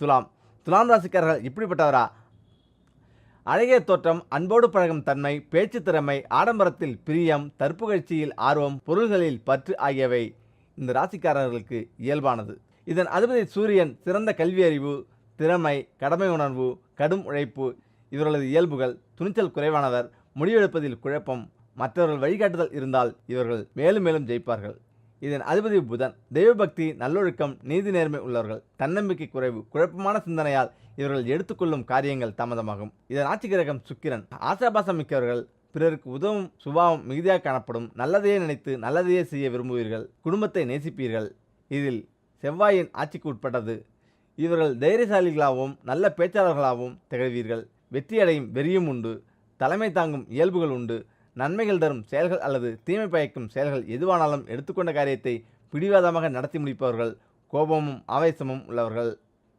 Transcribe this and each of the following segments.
துலாம். துலாம் ராசிக்காரர்கள் இப்படிப்பட்டவரா? அழகிய தோற்றம், அன்போடு பழகும் தன்மை, பேச்சு திறமை, ஆடம்பரத்தில் பிரியம், தற்புகழ்ச்சியில் ஆர்வம், பொருள்களில் பற்று ஆகியவை இந்த ராசிக்காரர்களுக்கு இயல்பானது. இதன் அதிபதி சூரியன் சிறந்த கல்வி அறிவு, திறமை, கடமை உணர்வு, கடும் உழைப்பு இவர்களது இயல்புகள். துணிச்சல் குறைவானவர், முடிவெடுப்பதில் குழப்பம், மற்றவர்கள் வழிகாட்டுதல் இருந்தால் இவர்கள் மேலும் மேலும் ஜெயிப்பார்கள். இதன் அதிபதி புதன். தெய்வபக்தி, நல்லொழுக்கம், நீதி நேர்மை உள்ளவர்கள். தன்னம்பிக்கை குறைவு, குழப்பமான சிந்தனையால் இவர்கள் எடுத்துக்கொள்ளும் காரியங்கள் தாமதமாகும். இதன் ஆட்சி கிரகம் சுக்கிரன். ஆசாபாசம் மிக்கவர்கள், பிறருக்கு உதவும் சுபாவம் மிகுதியாக காணப்படும். நல்லதையே நினைத்து நல்லதையே செய்ய விரும்புவீர்கள். குடும்பத்தை நேசிப்பீர்கள். இதில் செவ்வாயின் ஆட்சிக்கு உட்பட்டது. இவர்கள் தைரியசாலிகளாகவும் நல்ல பேச்சாளர்களாகவும் திகழ்வீர்கள். வெற்றியடையும் வெறியும் உண்டு. தலைமை தாங்கும் இயல்புகள் உண்டு. நன்மைகள் தரும் செயல்கள் அல்லது தீமை பயக்கும் செயல்கள் எதுவானாலும் எடுத்துக்கொண்ட காரியத்தை பிடிவாதமாக நடத்தி முடிப்பவர்கள். கோபமும் ஆவேசமும் உள்ளவர்கள்.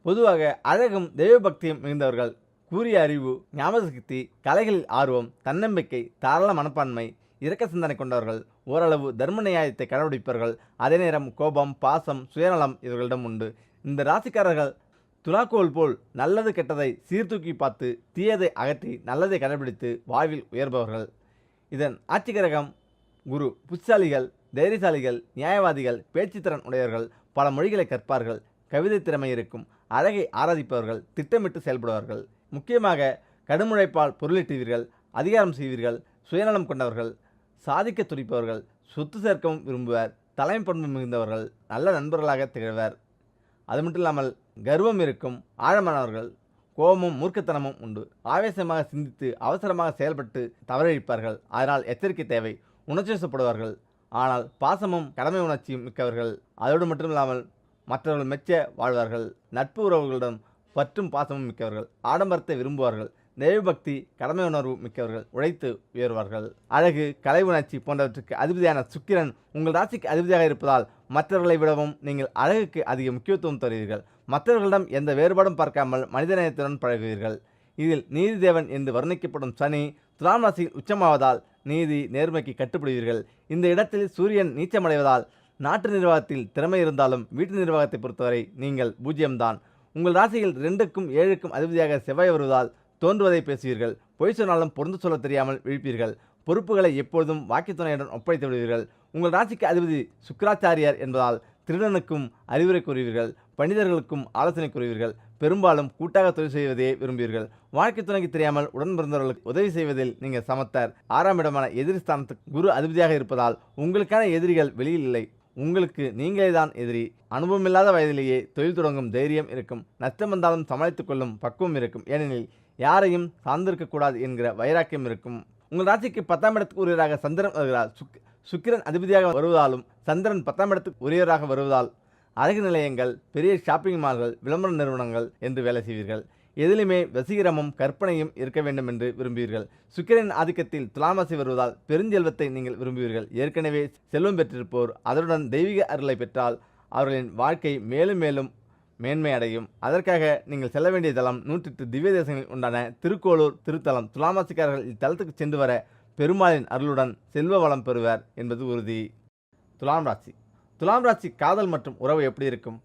பொதுவாக அழகும் தெய்வபக்தியும் மிகுந்தவர்கள். கூறிய அறிவு, ஞாபக சக்தி, கலைகளில் ஆர்வம், தன்னம்பிக்கை, தாராள மனப்பான்மை, இரக்க சிந்தனை கொண்டவர்கள். ஓரளவு தர்ம நியாயத்தை கடைபிடிப்பவர்கள். அதே நேரம் கோபம், பாசம், சுயநலம் இவர்களிடம் உண்டு. இந்த ராசிக்காரர்கள் துலாக்கோல் போல் நல்லது கெட்டதை சீர்தூக்கி பார்த்து தீயதை அகற்றி நல்லதை கடைபிடித்து வாழ்வில் உயர்பவர்கள். இதன் ஆட்சி கிரகம் குரு. புத்திசாலிகள், தைரியசாலிகள், நியாயவாதிகள், பேச்சுத்திறன் உடையவர்கள், பல மொழிகளை கற்பார்கள். கவிதை திறமை இருக்கும். அழகை ஆராதிப்பவர்கள், திட்டமிட்டு செயல்படுவார்கள். முக்கியமாக கடுமுழைப்பால் பொருளீட்டுவீர்கள். அதிகாரம் செய்வீர்கள். சுயநலம் கொண்டவர்கள், சாதிக்க துடிப்பவர்கள், சொத்து சேர்க்கவும் விரும்புவர். தலைமை பண்பு மிகுந்தவர்கள், நல்ல நண்பர்களாக திகழ்வர். அது மட்டும் இல்லாமல் கர்வம் இருக்கும். ஆழமானவர்கள், கோபமும் மூர்க்கத்தனமும் உண்டு. ஆவேசமாக சிந்தித்து அவசரமாக செயல்பட்டு தவறழிப்பார்கள். அதனால் எச்சரிக்கை தேவை. உணர்ச்சிவசப்படுவார்கள். ஆனால் பாசமும் கடமை உணர்ச்சியும் மிக்கவர்கள். அதோடு மட்டுமில்லாமல் மற்றவர்கள் மெச்ச வாழ்வார்கள். நட்பு உறவுகளிடம் பற்றும் பாசமும் மிக்கவர்கள். ஆடம்பரத்தை விரும்புவார்கள். தெய்வபக்தி, கடமை உணர்வு மிக்கவர்கள். உழைத்து உயர்வார்கள். அழகு, கலை உணர்ச்சி போன்றவற்றுக்கு அதிபதியான சுக்கிரன் உங்கள் ராசிக்கு அதிபதியாக இருப்பதால் மற்றவர்களை விடவும் நீங்கள் அழகுக்கு அதிக முக்கியத்துவம் தருவீர்கள். மற்றவர்களிடம் எந்த வேறுபாடும் பார்க்காமல் மனிதநேயத்துடன் பழகுவீர்கள். இதில் நீதி தேவன் என்று வர்ணிக்கப்படும் சனி துலாம் ராசியில் உச்சமாவதால் நீதி நேர்மைக்கு கட்டுப்படுவீர்கள். இந்த இடத்தில் சூரியன் நீச்சமடைவதால் நாட்டு நிர்வாகத்தில் திறமை இருந்தாலும் வீட்டு நிர்வாகத்தை பொறுத்தவரை நீங்கள் பூஜ்ஜியம்தான். உங்கள் ராசியில் 2க்கும் 7க்கும் அதிபதியாக செவ்வாய் வருவதால் தோன்றுவதை பேசுவீர்கள். பொய் சொன்னாலும் பொருந்து சொல்ல தெரியாமல் விழிப்பீர்கள். பொறுப்புகளை எப்பொழுதும் வாக்கித்துணையுடன் ஒப்படைத்து விடுவீர்கள். உங்கள் ராசிக்கு அதிபதி சுக்கிராச்சாரியார் என்பதால் திருடனுக்கும் அறிவுரை கூறுவீர்கள். பண்டிதர்களுக்கும் ஆலோசனை கூறுவீர்கள். பெரும்பாலும் கூட்டாக தொழில் செய்வதையே விரும்புவீர்கள். வாழ்க்கை துணைக்கு தெரியாமல் உடன் பிறந்தவர்களுக்கு உதவி செய்வதில் நீங்கள் சமத்தர். 6ஆம் இடமான எதிரி ஸ்தானத்துக்கு குரு அதிபதியாக இருப்பதால் உங்களுக்கான எதிரிகள் வெளியில் இல்லை, உங்களுக்கு நீங்களே தான் எதிரி. அனுபவமில்லாத வயதிலேயே தொழில் தொடங்கும் தைரியம் இருக்கும். நஷ்டம் வந்தாலும் சமாளித்துக் கொள்ளும் பக்குவம் இருக்கும். ஏனெனில் யாரையும் சார்ந்திருக்கக்கூடாது என்கிற வைராக்கியம் இருக்கும். உங்கள் ராசிக்கு 10ஆம் இடத்துக்கு உரியவராக சந்திரன் வருகிறார். சுக்கிரன் அதிபதியாக வருவதாலும் சந்திரன் 10ஆம் இடத்துக்கு உரியவராக வருவதால் அழகு நிலையங்கள், பெரிய ஷாப்பிங் மால்கள், விளம்பர நிறுவனங்கள் என்று வேலை செய்வீர்கள். எதிலுமே வசீகரமும் கற்பனையும் இருக்க வேண்டும் என்று விரும்புவீர்கள். சுக்கிரனின் ஆதிக்கத்தில் துலாம் ராசி வருவதால் பெருஞ்செல்வத்தை நீங்கள் விரும்புவீர்கள். ஏற்கனவே செல்வம் பெற்றிருப்போர் அதனுடன் தெய்வீக அருளை பெற்றால் அவர்களின் வாழ்க்கை மேலும் மேலும் மேன்மை அடையும். அதற்காக நீங்கள் செல்ல வேண்டிய தலம் 108 திவ்ய தேசங்களில் உண்டான திருக்கோளூர் திருத்தலம். துலாம் ராசிக்காரர்கள் இத்தலத்துக்கு சென்று வர பெருமாளின் அருளுடன் செல்வ வளம் பெறுவர் என்பது உறுதி. துலாம் ராசி. துலாம் ராசி காதல் மற்றும் உறவு எப்படி இருக்கும்?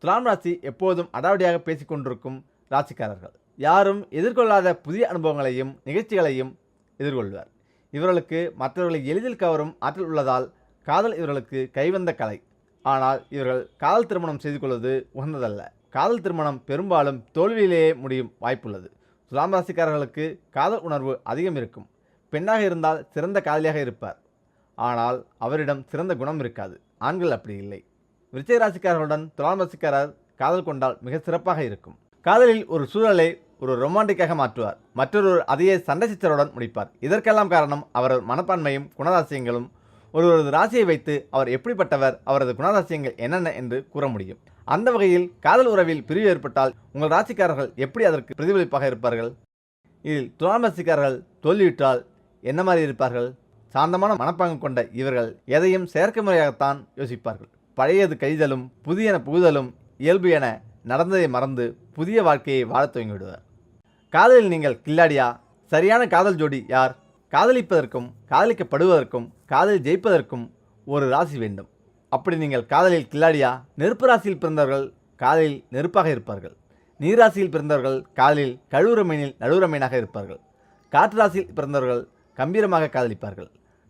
துலாம் ராசி எப்போதும் அடாவடியாக பேசிக்கொண்டிருக்கும் ராசிக்காரர்கள். யாரும் எதிர்கொள்ளாத புதிய அனுபவங்களையும் நிகழ்ச்சிகளையும் எதிர்கொள்வார். இவர்களுக்கு மற்றவர்களை எளிதில் கவரும் ஆற்றல் உள்ளதால் காதல் இவர்களுக்கு கைவந்த கலை. ஆனால் இவர்கள் காதல் திருமணம் செய்து கொள்வது உகந்ததல்ல. காதல் திருமணம் பெரும்பாலும் தோல்வியிலேயே முடியும் வாய்ப்புள்ளது. துலாம் ராசிக்காரர்களுக்கு காதல் உணர்வு அதிகம் இருக்கும். பெண்ணாக இருந்தால் சிறந்த காதலியாக இருப்பார். ஆனால் அவரிடம் சிறந்த குணம் இருக்காது. ஆண்கள் அப்படி இல்லை. விருச்சிக ராசிக்காரர்களுடன் துலாம் ராசிக்காரர் காதல் கொண்டால் மிக சிறப்பாக இருக்கும். காதலில் ஒரு சூழலை ஒரு ரொமான்டிக்காக மாற்றுவார். மற்றொரு அதையே சண்டை சிச்சருடன் முடிப்பார். இதற்கெல்லாம் காரணம் அவரது மனப்பான்மையும் குணராசியங்களும். ஒருவரது ராசியை வைத்து அவர் எப்படிப்பட்டவர், அவரது குணராசியங்கள் என்னென்ன என்று கூற முடியும். அந்த வகையில் காதல் உறவில் பிரிவு ஏற்பட்டால் உங்கள் ராசிக்காரர்கள் எப்படி அதற்கு பிரதிபலிப்பாக இருப்பார்கள்? இதில் துலாம் ராசிக்காரர்கள் தோல்வியுற்றால் என்ன மாதிரி இருப்பார்கள்? சாந்தமான மனப்பாங்கு கொண்ட இவர்கள் எதையும் செயற்கை முறையாகத்தான் யோசிப்பார்கள். பழையது கழிதலும் புதியன புகுதலும் இயல்பு என நடந்ததை மறந்து புதிய வாழ்க்கையை வாழத் துவங்கிவிடுவார். காதலில் நீங்கள் கில்லாடியா? சரியான காதல் ஜோடி யார்? காதலிப்பதற்கும் காதலிக்கப்படுவதற்கும் காதலில் ஜெயிப்பதற்கும் ஒரு ராசி வேண்டும். அப்படி நீங்கள் காதலில் கில்லாடியா? நெருப்பு ராசியில் பிறந்தவர்கள் காதலில் நெருப்பாக இருப்பார்கள். நீராசியில் பிறந்தவர்கள் காதலில் கழுவுற மீனில் நடுவுற மீனாக இருப்பார்கள். காற்று ராசியில் பிறந்தவர்கள் கம்பீரமாக காதலிப்பார்கள்,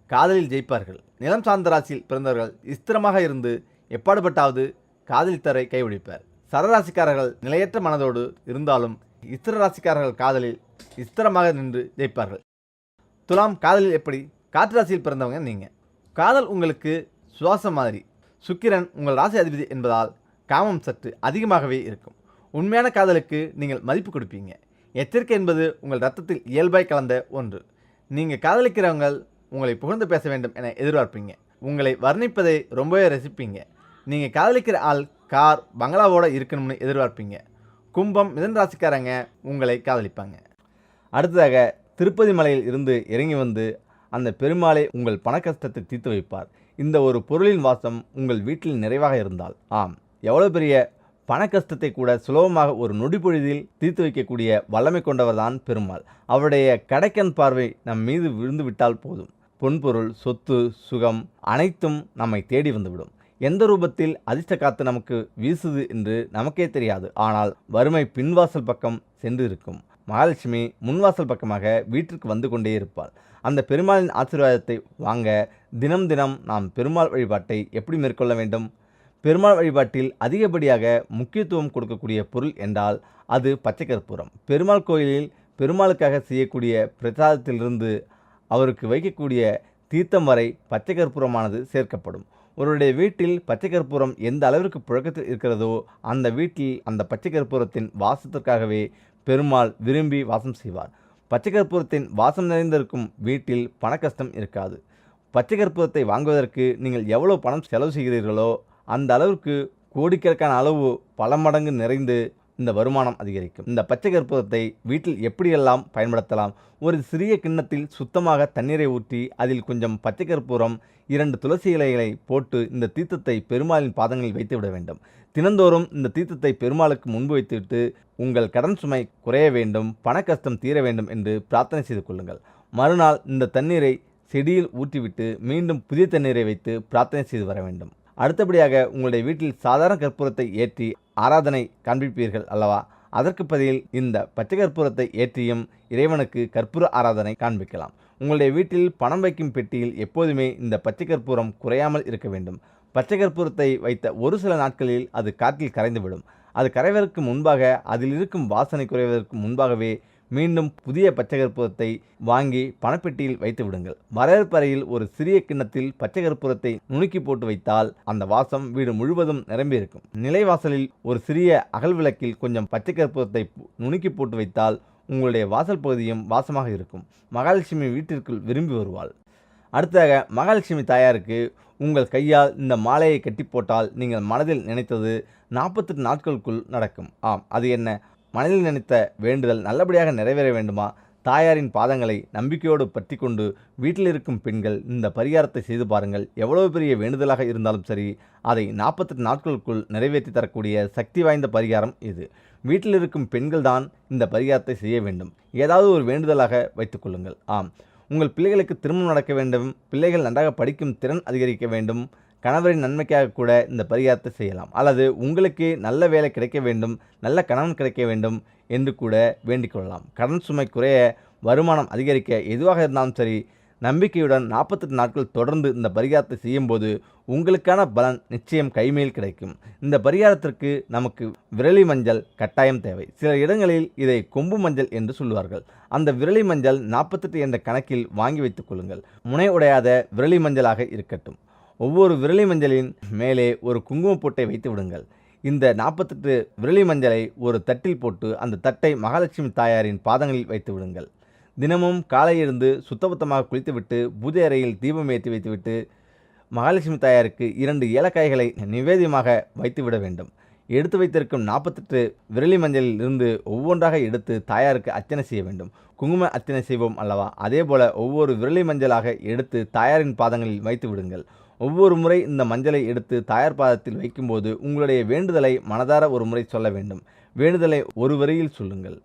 காதலில் ஜெயிப்பார்கள். நிலம் சார்ந்த ராசியில் பிறந்தவர்கள் ஸ்திரமாக இருந்து எப்பாடுபட்டாவது காதலித்தரை கைவிடிப்பார். சரராசிக்காரர்கள் நிலையற்ற மனதோடு இருந்தாலும் ஸ்திர ராசிக்காரர்கள் காதலில் ஸ்திரமாக நின்று ஜெயிப்பார்கள். துலாம் காதலில் எப்படி? காற்று ராசியில் பிறந்தவங்க நீங்கள். காதல் உங்களுக்கு சுவாசம் மாதிரி. சுக்கிரன் உங்கள் ராசி அதிபதி என்பதால் காமம் சற்று அதிகமாகவே இருக்கும். உண்மையான காதலுக்கு நீங்கள் மதிப்பு கொடுப்பீங்க. எச்சரிக்கை என்பது உங்கள் ரத்தத்தில் இயல்பாய் கலந்த ஒன்று. நீங்கள் காதலிக்கிறவங்க உங்களை புகழ்ந்து பேச வேண்டும் என எதிர்பார்ப்பீங்க. உங்களை வர்ணிப்பதை ரொம்பவே ரசிப்பீங்க. நீங்கள் காதலிக்கிற ஆள் கார் பங்களாவோடு இருக்கணும்னு எதிர்பார்ப்பீங்க. கும்பம் மிதன ராசிக்காரங்க உங்களை காதலிப்பாங்க. அடுத்ததாக திருப்பதி மலையில் இருந்து இறங்கி வந்து அந்த பெருமாளை உங்கள் பண கஷ்டத்தை தீர்த்து வைப்பார். இந்த ஒரு பொருளின் வாசம் உங்கள் வீட்டில் நிறைவாக இருந்தால், எவ்வளோ பெரிய பண கஷ்டத்தை கூட சுலபமாக ஒரு நொடி பொழுதில் தீர்த்து வைக்கக்கூடிய வல்லமை கொண்டவர்தான் பெருமாள். அவருடைய கடைக்கண் பார்வை நம் மீது விழுந்து விட்டால் போதும், பொன்பொருள் சொத்து சுகம் அனைத்தும் நம்மை தேடி வந்துவிடும். எந்த ரூபத்தில் அதிர்ஷ்ட காத்து நமக்கு வீசுது என்று நமக்கே தெரியாது. ஆனால் வறுமை பின்வாசல் பக்கம் சென்று இருக்கும். மகாலட்சுமி முன்வாசல் பக்கமாக வீட்டிற்கு வந்து கொண்டே இருப்பாள். அந்த பெருமாளின் ஆசீர்வாதத்தை வாங்க தினம் தினம் நாம் பெருமாள் வழிபாட்டை எப்படி மேற்கொள்ள வேண்டும்? பெருமாள் வழிபாட்டில் அதிகப்படியாக முக்கியத்துவம் கொடுக்கக்கூடிய பொருள் என்றால் அது பச்சை கற்பூரம். பெருமாள் கோயிலில் பெருமாளுக்காக செய்யக்கூடிய பிரசாதத்திலிருந்து அவருக்கு வைக்கக்கூடிய தீர்த்தம் வரை பச்சை கற்பூரமானது சேர்க்கப்படும். ஒருவருடைய வீட்டில் பச்சை கற்பூரம் எந்த அளவிற்கு புழக்கத்தில் இருக்கிறதோ அந்த வீட்டில் அந்த பச்சை கற்பூரத்தின் வாசத்திற்காகவே பெருமாள் விரும்பி வாசம் செய்வார். பச்சை கற்பூரத்தின் வாசம் நிறைந்திருக்கும் வீட்டில் பண கஷ்டம் இருக்காது. பச்சை கற்பூரத்தை வாங்குவதற்கு நீங்கள் எவ்வளோ பணம் செலவு செய்கிறீர்களோ அந்த அளவிற்கு கோடிக்கணக்கான அளவு பல மடங்கு நிறைந்து இந்த வருமானம் அதிகரிக்கும். இந்த பச்சை கற்பூரத்தை வீட்டில் எப்படியெல்லாம் பயன்படுத்தலாம்? ஒரு சிறிய கிண்ணத்தில் சுத்தமாக தண்ணீரை ஊற்றி அதில் கொஞ்சம் பச்சை கற்பூரம் 2 துளசி இலைகளை போட்டு இந்த தீர்த்தத்தை பெருமாளின் பாதங்களில் வைத்து விட வேண்டும். தினந்தோறும் இந்த தீர்த்தத்தை பெருமாளுக்கு முன்பு வைத்துவிட்டு உங்கள் கடன் சுமை குறைய வேண்டும், பண கஷ்டம் தீர வேண்டும் என்று பிரார்த்தனை செய்து கொள்ளுங்கள். மறுநாள் இந்த தண்ணீரை செடியில் ஊற்றிவிட்டு மீண்டும் புதிய தண்ணீரை வைத்து பிரார்த்தனை செய்து வர வேண்டும். அடுத்தபடியாக உங்களுடைய வீட்டில் சாதாரண கற்பூரத்தை ஏற்றி ஆராதனை காண்பிப்பீர்கள் அல்லவா? அதற்கு பதில் இந்த பச்சை கற்பூரத்தை ஏற்றியும் இறைவனுக்கு கற்பூர ஆராதனை காண்பிக்கலாம். உங்களுடைய வீட்டில் பணம் வைக்கும் பெட்டியில் எப்போதுமே இந்த பச்சை கற்பூரம் குறையாமல் இருக்க வேண்டும். பச்சை கற்பூரத்தை வைத்த ஒரு சில நாட்களில் அது காற்றில் கரைந்துவிடும். அது கரைவதற்கு முன்பாக அதில் இருக்கும் வாசனை குறைவதற்கு முன்பாகவே மீண்டும் புதிய பச்சை கற்பூரத்தை வாங்கி பணப்பெட்டியில் வைத்து விடுங்கள். வரவேற்பறையில் ஒரு சிறிய கிண்ணத்தில் பச்சை கற்பூரத்தை நுணுக்கி போட்டு வைத்தால் அந்த வாசம் வீடு முழுவதும் நிரம்பியிருக்கும். நிலைவாசலில் ஒரு சிறிய அகல் விளக்கில் கொஞ்சம் பச்சை கற்பூரத்தை நுணுக்கி போட்டு வைத்தால் உங்களுடைய வாசல் பகுதியும் வாசமாக இருக்கும். மகாலட்சுமி வீட்டிற்குள் விரும்பி வருவாள். அடுத்ததாக மகாலட்சுமி தாயாருக்கு உங்கள் கையால் இந்த மாலையை கட்டி போட்டால் நீங்கள் மனதில் நினைத்தது 48 நாட்களுக்குள் நடக்கும். அது என்ன? மனதில் நினைத்த வேண்டுதல் நல்லபடியாக நிறைவேற வேண்டுமா? தாயாரின் பாதங்களை நம்பிக்கையோடு பற்றி கொண்டு வீட்டில் இருக்கும் பெண்கள் இந்த பரிகாரத்தை செய்து பாருங்கள். எவ்வளவு பெரிய வேண்டுதலாக இருந்தாலும் சரி, அதை 48 நாட்களுக்குள் நிறைவேற்றி தரக்கூடிய சக்தி வாய்ந்த பரிகாரம் இது. வீட்டில் இருக்கும் பெண்கள் தான் இந்த பரிகாரத்தை செய்ய வேண்டும். ஏதாவது ஒரு வேண்டுதலாக வைத்துக்கொள்ளுங்கள். உங்கள் பிள்ளைகளுக்கு திருமணம் நடக்க வேண்டும், பிள்ளைகள் நன்றாக படிக்கும் திறன் அதிகரிக்க வேண்டும், கணவரின் நன்மைக்காக கூட இந்த பரிகாரத்தை செய்யலாம். அல்லது உங்களுக்கு நல்ல வேலை கிடைக்க வேண்டும், நல்ல கணவன் கிடைக்க வேண்டும் என்று கூட வேண்டிக் கொள்ளலாம். கடன் சுமை குறைய, வருமானம் அதிகரிக்க, எதுவாக இருந்தாலும் சரி, நம்பிக்கையுடன் 48 நாட்கள் தொடர்ந்து இந்த பரிகாரத்தை செய்யும்போது உங்களுக்கான பலன் நிச்சயம் கைமேல் கிடைக்கும். இந்த பரிகாரத்திற்கு நமக்கு விரலி மஞ்சள் கட்டாயம் தேவை. சில இடங்களில் இதை கொம்பு மஞ்சள் என்று சொல்லுவார்கள். அந்த விரலி மஞ்சள் 48 என்ற கணக்கில் வாங்கி வைத்துக் கொள்ளுங்கள். முனை உடையாத விரலி மஞ்சளாக இருக்கட்டும். ஒவ்வொரு விரலி மஞ்சளின் மேலே ஒரு குங்குமப் பொட்டை வைத்து விடுங்கள். இந்த 48 விரலி மஞ்சளை ஒரு தட்டில் போட்டு அந்த தட்டை மகாலட்சுமி தாயாரின் பாதங்களில் வைத்து விடுங்கள். தினமும் காலை எழுந்து சுத்தபத்தமாக குளித்துவிட்டு பூஜை அறையில் தீபம் ஏற்றி வைத்துவிட்டு மகாலட்சுமி தாயாருக்கு 2 ஏலக்காய்களை நிவேதியமாக வைத்துவிட வேண்டும். எடுத்து வைத்திருக்கும் 48 விரலி மஞ்சளில் இருந்து ஒவ்வொன்றாக எடுத்து தாயாருக்கு அர்ச்சனை செய்ய வேண்டும். குங்கும அர்ச்சனை செய்வோம் அல்லவா? அதேபோல ஒவ்வொரு விரலி மஞ்சளாக எடுத்து தாயாரின் பாதங்களில் வைத்து விடுங்கள். ஒவ்வொரு முறை இந்த மஞ்சளை எடுத்து தாயார் பாதத்தில் வைக்கும்போது உங்களுடைய வேண்டுதலை மனதார ஒரு முறை சொல்ல வேண்டும். வேண்டுதலை ஒரு வரியில் சொல்லுங்கள்.